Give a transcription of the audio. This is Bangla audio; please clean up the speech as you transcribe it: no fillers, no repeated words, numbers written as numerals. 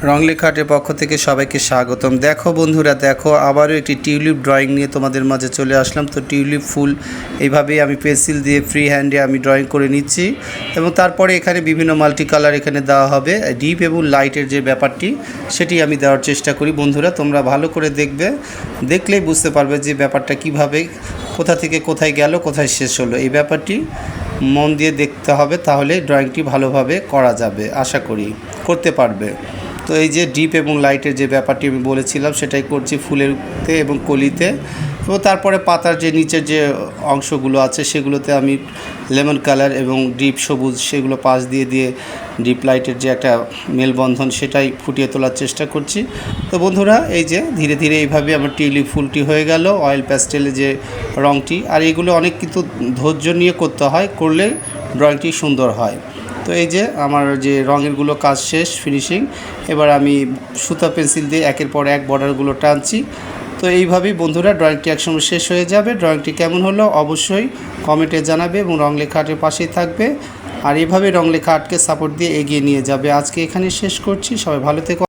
রং লেখাটের পক্ষ থেকে সবাইকে স্বাগতম। দেখো বন্ধুরা, দেখো আবারও একটি টিউলিপ ড্রয়িং নিয়ে তোমাদের মাঝে চলে আসলাম। তো টিউলিপ ফুল এইভাবেই আমি পেন্সিল দিয়ে ফ্রি হ্যান্ডে আমি ড্রয়িং করে নিচ্ছি এবং তারপরে এখানে বিভিন্ন মাল্টি কালার এখানে দেওয়া হবে। ডিপ এবং লাইটের যে ব্যাপারটি সেটি আমি দেওয়ার চেষ্টা করি। বন্ধুরা, তোমরা ভালো করে দেখবে, দেখলেই বুঝতে পারবে যে ব্যাপারটা কিভাবে কোথা থেকে কোথায় গেল, কোথায় শেষ হলো। এই ব্যাপারটি মন দিয়ে দেখতে হবে, তাহলে ড্রয়িংটি ভালোভাবে করা যাবে, আশা করি করতে পারবে। তো এই যে ডিপ এবং লাইটের যে ব্যাপারটি আমি বলেছিলাম সেটাই করছি ফুলেতে এবং কলিতে, এবং তারপরে পাতার যে নিচের যে অংশগুলো আছে সেগুলোতে আমি লেমন কালার এবং ডিপ সবুজ সেগুলো পাশ দিয়ে দিয়ে ডিপ লাইটের যে একটা মেলবন্ধন সেটাই ফুটিয়ে তোলার চেষ্টা করছি। তো বন্ধুরা, এই যে ধীরে ধীরে এইভাবে আমার টিউলিপ ফুলটি হয়ে গেল, অয়েল প্যাস্টেলে যে রঙটি। আর এইগুলো অনেক কিন্তু ধৈর্য নিয়ে করতে হয়, করলে ড্রয়িংটি সুন্দর হয়। তো এই যে আমার যে রঙেরগুলো কাজ শেষ, ফিনিশিং। এবার আমি সুতা পেন্সিল দিয়ে একের পর এক বর্ডারগুলো টানছি। তো এইভাবেই বন্ধুরা ড্রয়িংটি একসঙ্গে শেষ হয়ে যাবে। ড্রয়িংটি কেমন হলো অবশ্যই কমেন্টে জানাবে এবং রং লেখা আর্টের পাশেই থাকবে। আর এইভাবে রং লেখা আর্টকে সাপোর্ট দিয়ে এগিয়ে নিয়ে যাবে। আজকে এখানে শেষ করছি, সবাই ভালো থেকো।